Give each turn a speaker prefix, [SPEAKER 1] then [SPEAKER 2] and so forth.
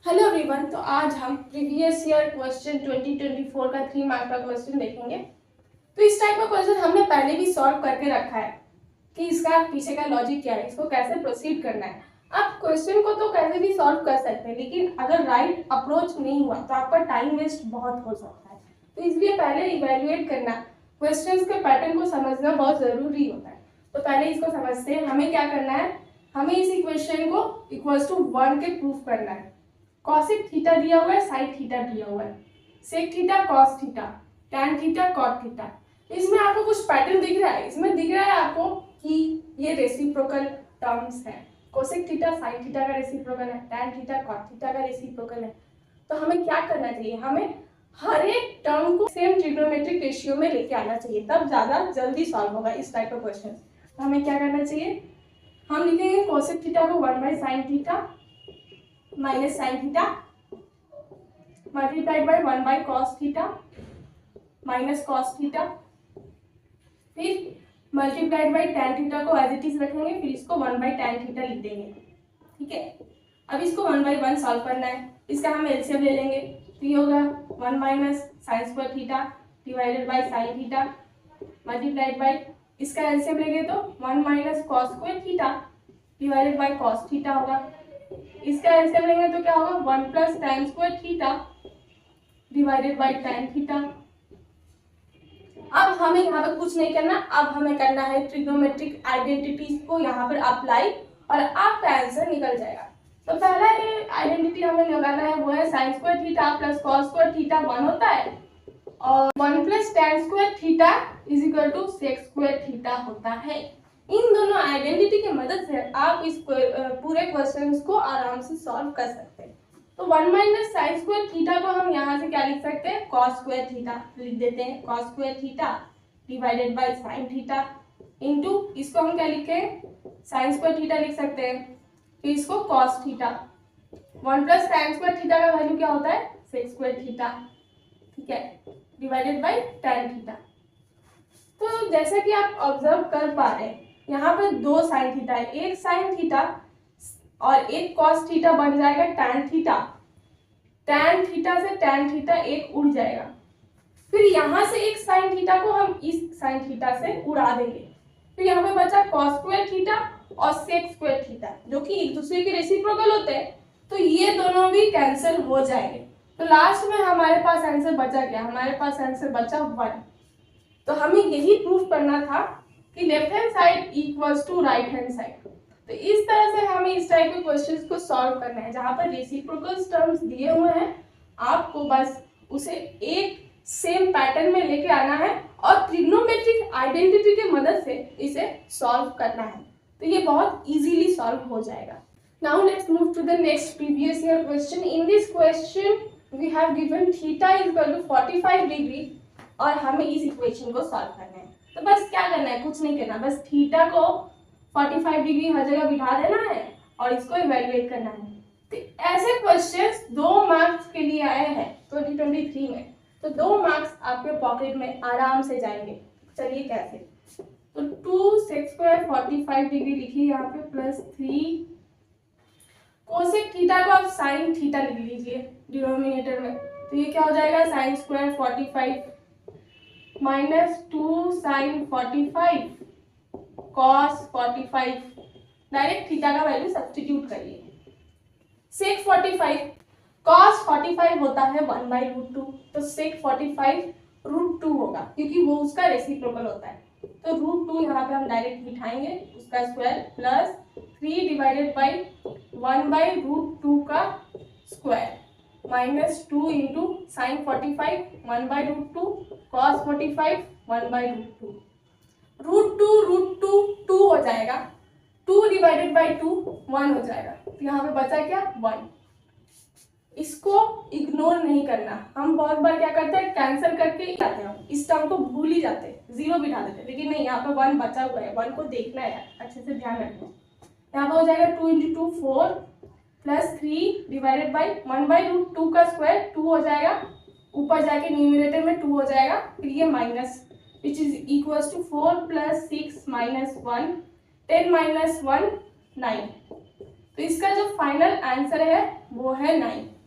[SPEAKER 1] Hello everyone, तो आज हम प्रीवियस ईयर क्वेश्चन 2024 का 3 मार्क का क्वेश्चन देखेंगे। तो इस टाइप का क्वेश्चन हमने पहले भी सॉल्व करके रखा है कि इसका पीछे का लॉजिक क्या है, इसको कैसे प्रोसीड करना है। आप क्वेश्चन को तो कैसे भी सॉल्व कर सकते हैं, लेकिन अगर राइट अप्रोच नहीं हुआ तो आपका टाइम वेस्ट बहुत हो सकता है। तो इसलिए पहले इवेल्युएट करना, क्वेश्चन के पैटर्न को समझना बहुत जरूरी होता है। तो पहले इसको समझते हैं। हमें क्या करना है, हमें इस इक्वेशन को इक्वल्स टू 1 के प्रूफ करना है। कॉसिक थीटा दिया हुआ है, साइन थीटा दिया हुआ है, sec theta cos theta, tan theta cot theta. इसमें आपको कुछ पैटर्न दिख रहा है, इसमें दिख रहा है आपको कि ये रेसिप्रोकल टर्म्स है। कोसेक थीटा साइन थीटा का रेसिप्रोकल है, टैन थीटा कॉट थीटा का रेसिप्रोकल है। तो हमें क्या करना चाहिए, हमें हर एक टर्म को सेम ट्रिग्नोमेट्रिक रेशियो में लेके आना चाहिए, तब ज्यादा जल्दी सॉल्व होगा इस टाइप का क्वेश्चन। तो हमें क्या करना चाहिए, हम लिखेंगे कोसेक थीटा को 1/sin theta minus sine theta multiplied by 1/cos theta minus cos theta, फिर मल्टीप्लाइड बाय tan थीटा को एज इट इज रखेंगे, फिर इसको 1/tan थीटा लिख देंगे। ठीक है, अब इसको 1/1 सॉल्व करना है। इसका हम एलसीएम ले लेंगे, तो ये होगा 1 minus sign square theta divided by sine theta multiplied by, इसका एलसीएम लेंगे तो 1 minus cos square theta divided by cos theta होगा। इसका एलसीएम लेंगे तो क्या होगा, 1 plus tan square theta divided by tan theta. अब हमें यहाँ पर कुछ नहीं करना, अब हमें करना है ट्रिग्नोमेट्रिक आइडेंटिटीज को यहाँ पर अप्लाई और आपका आंसर निकल जाएगा। तो पहला आइडेंटिटी हमें लगाना है, वो है sine square theta plus cos square theta 1 होता है और 1 plus tan square theta is equal to sec square theta होता है। इन दोनों आइडेंटिटी की मदद से आप इस पूरे क्वेश्चन को आराम से सॉल्व कर सकते हैं। तो 1 माइनस साइन स्क्वायर थीटा को हम यहाँ से क्या लिख सकते हैं, कॉस स्क्वायर थीटा लिख देते हैं। Cos square theta divided by sine theta into, इसको हम क्या लिखे, साइन स्क्वायर थीटा लिख सकते हैं, फिर इसको cos theta. 1 plus sign square theta का वैल्यू क्या होता है, सेक स्क्वायर थीटा। ठीक है, डिवाइडेड बाय tan थीटा। तो जैसा कि आप ऑब्जर्व कर पा रहे हैं, यहाँ पर दो साइन थीटा है, एक साइन थीटा और एक कॉस थीटा बन जाएगा टैन थीटा। टैन थीटा से टैन थीटा एक उड़ जाएगा, फिर यहाँ से एक साइन थीटा को हम इस साइन थीटा से उड़ा देंगे, फिर यहाँ पे बचा कॉस स्क्वायर थीटा और सेक स्क्वायर थीटा जो कि एक दूसरे के रेसिप्रोकल होते हैं। तो ये दोनों भी कैंसिल हो जाएंगे, तो लास्ट में हमारे पास आंसर बचा क्या, हमारे पास आंसर बचा 1। तो हमें यही प्रूफ करना था कि left hand side equals to right hand side. तो इस तरह से हमें इस टाइप के क्वेश्चंस को सॉल्व करना है, जहां पर रेसिप्रोकल टर्म्स दिए हुए हैं, आपको बस उसे एक सेम पैटर्न में लेके आना है और ट्रिग्नोमेट्रिक आइडेंटिटी की मदद से इसे सॉल्व करना है। तो ये बहुत इजीली सॉल्व हो जाएगा। Now let's move to the next previous year question. In this question we have given theta is equal to 45 degree और हमें इस इक्वेशन को सॉल्व करना है। तो बस क्या करना है, कुछ नहीं करना, बस थीटा को 45 डिग्री हर जगह बिठा देना है और इसको इवैल्यूएट करना है। तो ऐसे क्वेश्चंस 2 मार्क्स के लिए आए हैं 2023 में, तो 2 मार्क्स आपके पॉकेट में आराम से जाएंगे। चलिए कैसे, तो 2 सेक स्क्वायर 45 डिग्री लिखिए यहाँ पे प्लस 3 कोसेक थीटा को आप साइन थीटा लिख लीजिए डिनोमिनेटर में। तो ये क्या हो जाएगा, sine square 45 minus 2 sine 45 cos 45, direct theta का वैल्यू सब्स्टिट्यूट करिए। सेक 45 कॉस 45 होता है 1/√2, तो सेक 45 √2 होगा क्योंकि वो उसका रेसिप्रोकल होता है। तो √2 यहाँ पे हम डायरेक्ट बिठाएंगे, उसका स्क्वायर प्लस 3 डिवाइडेड बाई 1/√2 का square minus 2 into sine 45 1/√2 cos 45 1/√2। √2 हो जाएगा, 2 डिवाइडेड बाई 2 1 हो जाएगा। तो यहाँ पे बचा क्या, 1। इसको इग्नोर नहीं करना, हम बहुत बार क्या करते हैं, कैंसिल करके जाते हैं, इस टर्म को भूल ही जाते हैं, 0 बिठा देते हैं, लेकिन नहीं, यहाँ पे 1 बचा हुआ है, 1 को देखना है, अच्छे से ध्यान रखना। यहाँ पे हो जाएगा 2 इंटू 2 4 प्लस 3 डिवाइडेड बाई 1/√2 का स्क्वायर 2 हो जाएगा, ऊपर जाके न्यूमरेटर में 2 हो जाएगा, फिर ये minus which is equals to 4 plus 6 minus 1, 10 minus 1 9, तो इसका जो फाइनल आंसर है वो है 9।